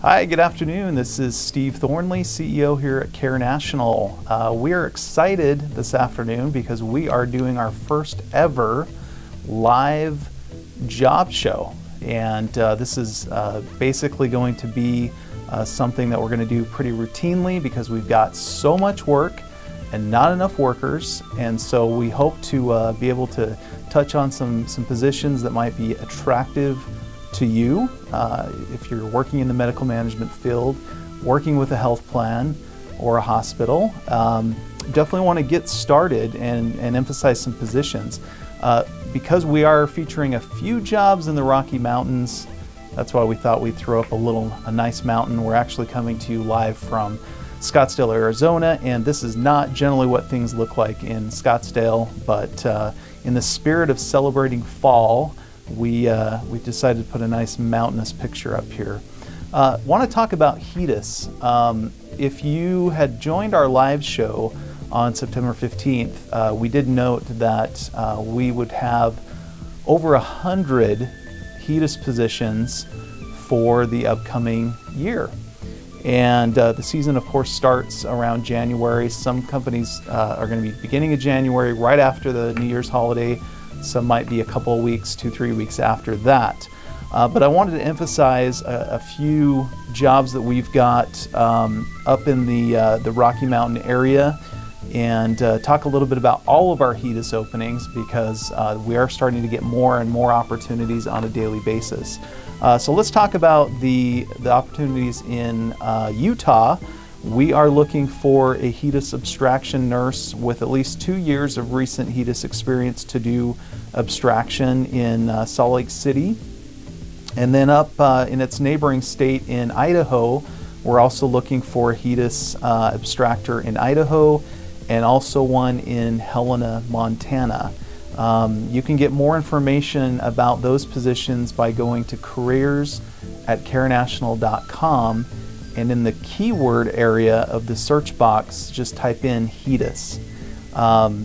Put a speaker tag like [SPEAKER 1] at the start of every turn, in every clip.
[SPEAKER 1] Hi, good afternoon. This is Steve Thornley, CEO here at CareNational. We are excited this afternoon because we are doing our first ever live job show. And this is basically going to be something that we're going to do pretty routinely because we've got so much work and not enough workers. And so we hope to be able to touch on some positions that might be attractive to you if you're working in the medical management field, working with a health plan or a hospital. Definitely want to get started and emphasize some positions. Because we are featuring a few jobs in the Rocky Mountains, that's why we thought we'd throw up a nice mountain. We're actually coming to you live from Scottsdale, Arizona, and this is not generally what things look like in Scottsdale, but in the spirit of celebrating fall, we decided to put a nice mountainous picture up here. Want to talk about HEDIS. If you had joined our live show on September 15th, we did note that we would have over 100 HEDIS positions for the upcoming year. And the season, of course, starts around January. Some companies are going to be beginning of January, right after the New Year's holiday. Some might be a couple of weeks, 2-3 weeks after that. But I wanted to emphasize a few jobs that we've got up in the Rocky Mountain area and talk a little bit about all of our HEDIS openings because we are starting to get more and more opportunities on a daily basis. So let's talk about the opportunities in Utah. We are looking for a HEDIS abstraction nurse with at least 2 years of recent HEDIS experience to do abstraction in Salt Lake City. And then up in its neighboring state in Idaho, we're also looking for a HEDIS abstractor in Idaho and also one in Helena, Montana. You can get more information about those positions by going to careers@carenational.com, and in the keyword area of the search box, just type in HEDIS.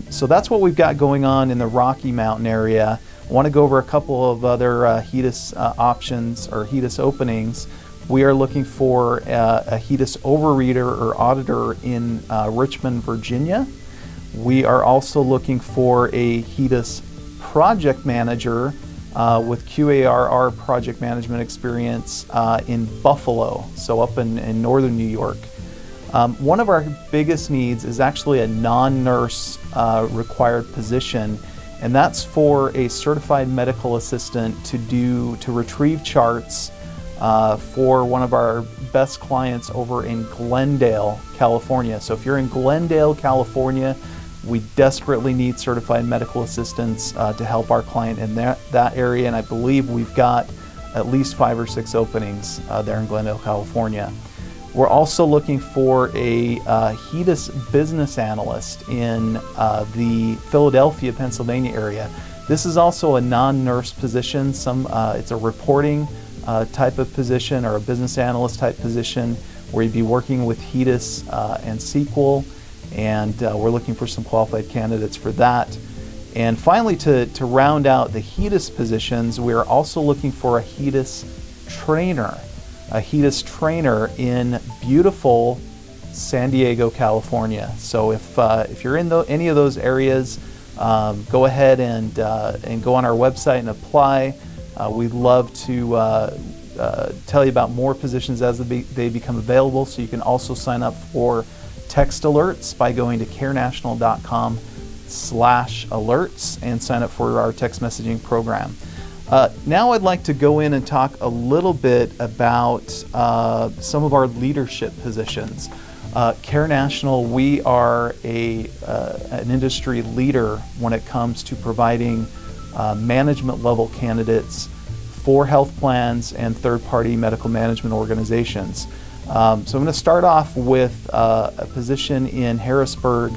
[SPEAKER 1] So that's what we've got going on in the Rocky Mountain area. I want to go over a couple of other HEDIS options or HEDIS openings. We are looking for a HEDIS overreader or auditor in Richmond, Virginia. We are also looking for a HEDIS project manager with QARR project management experience in Buffalo, so up in northern New York. One of our biggest needs is actually a non-nurse required position, and that's for a certified medical assistant to retrieve charts for one of our best clients over in Glendale, California. So if you're in Glendale, California, we desperately need certified medical assistants to help our client in that area, and I believe we've got at least 5 or 6 openings there in Glendale, California. We're also looking for a HEDIS business analyst in the Philadelphia, Pennsylvania area. This is also a non-nurse position. It's a reporting type of position or a business analyst type position where you'd be working with HEDIS and SQL. And we're looking for some qualified candidates for that. And finally, to round out the HEDIS positions, we're also looking for a HEDIS trainer in beautiful San Diego, California. So if you're in any of those areas, go ahead and go on our website and apply. We'd love to tell you about more positions as they become available, so you can also sign up for text alerts by going to carenational.com/alerts and sign up for our text messaging program. Now I'd like to go in and talk a little bit about some of our leadership positions. CareNational, we are an industry leader when it comes to providing management level candidates for health plans and third-party medical management organizations. So I'm going to start off with a position in Harrisburg,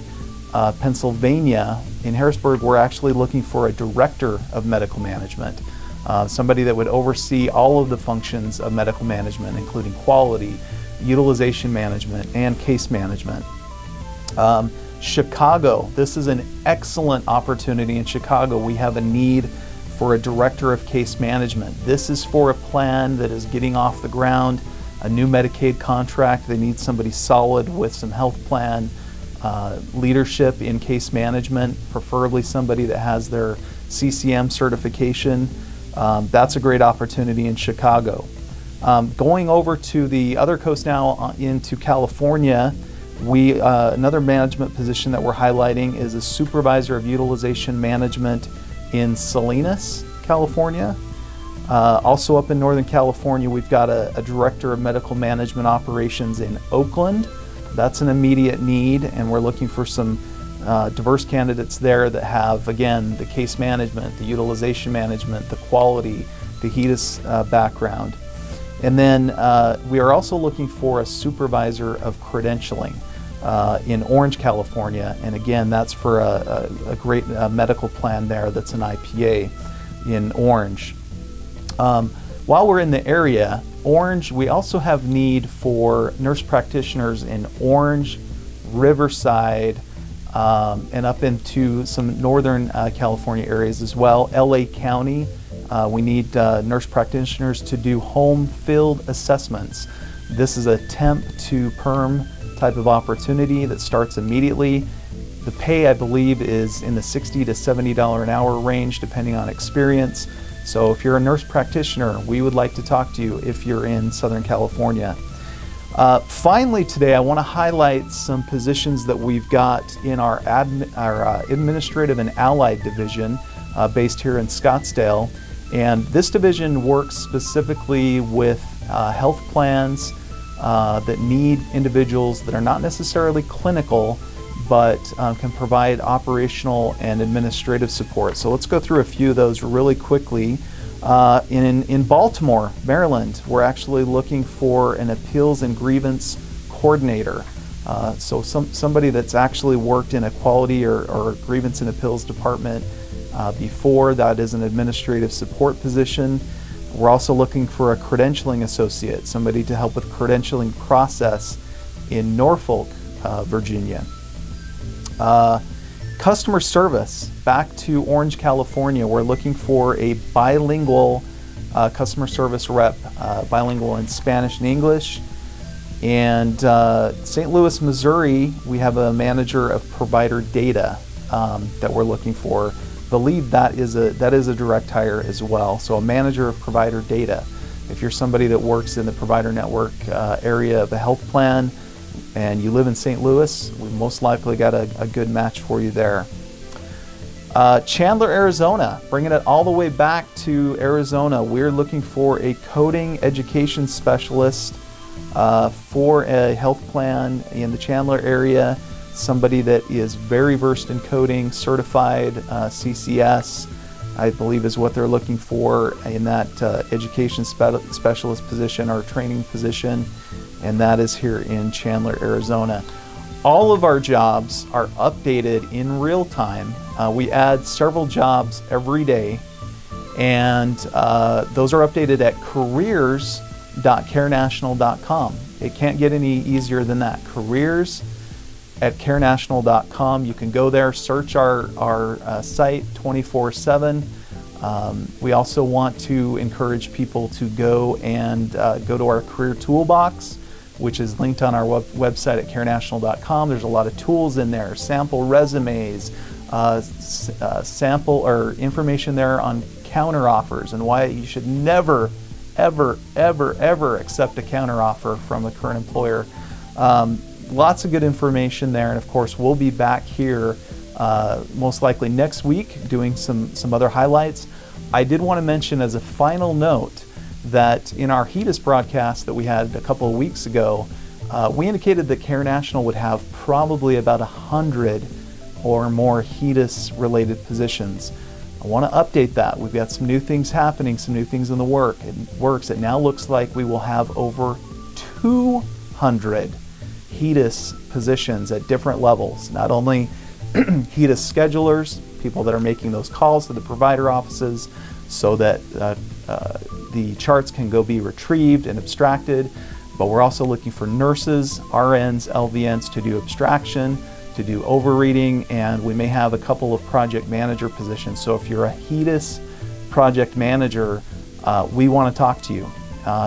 [SPEAKER 1] Pennsylvania. In Harrisburg, we're actually looking for a director of medical management, somebody that would oversee all of the functions of medical management, including quality, utilization management, and case management. Chicago, this is an excellent opportunity in Chicago. We have a need for a director of case management. This is for a plan that is getting off the ground. a new Medicaid contract. They need somebody solid with some health plan leadership in case management, preferably somebody that has their CCM certification. That's a great opportunity in Chicago. Going over to the other coast now into California, another management position that we're highlighting is a supervisor of utilization management in Salinas, California. Also up in Northern California, we've got a director of medical management operations in Oakland. That's an immediate need, and we're looking for some diverse candidates there that have, again, the case management, the utilization management, the quality, the HEDIS background. And then we are also looking for a supervisor of credentialing in Orange, California. And again, that's for a great medical plan there that's an IPA in Orange. While we're in the area, Orange, we also have need for nurse practitioners in Orange, Riverside, and up into some Northern California areas as well. LA County, we need nurse practitioners to do home field assessments. This is a temp to perm type of opportunity that starts immediately. The pay, I believe, is in the $60 to $70 an hour range depending on experience. So if you're a nurse practitioner, we would like to talk to you if you're in Southern California. Finally today, I want to highlight some positions that we've got in our administrative and allied division based here in Scottsdale. And this division works specifically with health plans that need individuals that are not necessarily clinical, but can provide operational and administrative support. So let's go through a few of those really quickly. In Baltimore, Maryland, we're actually looking for an appeals and grievance coordinator. So somebody that's actually worked in a quality or grievance and appeals department before. That is an administrative support position. We're also looking for a credentialing associate, somebody to help with credentialing process in Norfolk, Virginia. Customer service, back to Orange, California. We're looking for a bilingual customer service rep, bilingual in Spanish and English. And St. Louis, Missouri, we have a manager of provider data that we're looking for. I believe that is a direct hire as well. So a manager of provider data. If you're somebody that works in the provider network area of a health plan, and you live in St. Louis, we most likely got a good match for you there. Chandler, Arizona, bringing it all the way back to Arizona. We're looking for a coding education specialist for a health plan in the Chandler area, somebody that is very versed in coding, certified CCS, I believe is what they're looking for in that education specialist position or training position. And that is here in Chandler, Arizona. All of our jobs are updated in real time. We add several jobs every day, and those are updated at careers.carenational.com. It can't get any easier than that. Careers@carenational.com. You can go there, search our site 24/7. We also want to encourage people to go to our career toolbox, which is linked on our website at carenational.com. There's a lot of tools in there, sample resumes, sample or information there on counter offers and why you should never, ever, ever, ever accept a counter offer from a current employer. Lots of good information there, and of course we'll be back here most likely next week doing some other highlights. I did want to mention as a final note that in our HEDIS broadcast that we had a couple of weeks ago, we indicated that CareNational would have probably about 100 or more HEDIS related positions. I want to update that. We've got some new things happening, some new things in the works. It now looks like we will have over 200 HEDIS positions at different levels. Not only HEDIS schedulers, people that are making those calls to the provider offices so that the charts can go be retrieved and abstracted, but we're also looking for nurses, RNs, LVNs to do abstraction, to do overreading, and we may have a couple of project manager positions. So if you're a HEDIS project manager, we want to talk to you.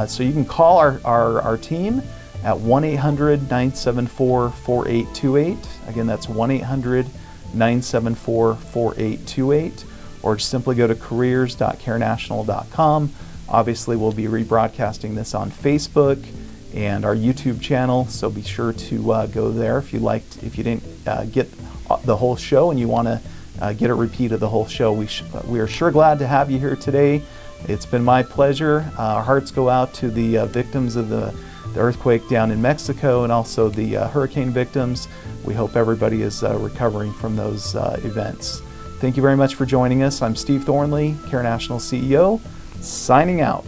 [SPEAKER 1] So you can call our team at 1-800-974-4828. Again, that's 1-800-974-4828. Or just simply go to careers.carenational.com. Obviously, we'll be rebroadcasting this on Facebook and our YouTube channel, so be sure to go there if you didn't get the whole show and you want to get a repeat of the whole show. We are sure glad to have you here today. It's been my pleasure. Our hearts go out to the victims of the earthquake down in Mexico and also the hurricane victims. We hope everybody is recovering from those events. Thank you very much for joining us. I'm Steve Thornley, CareNational CEO, signing out.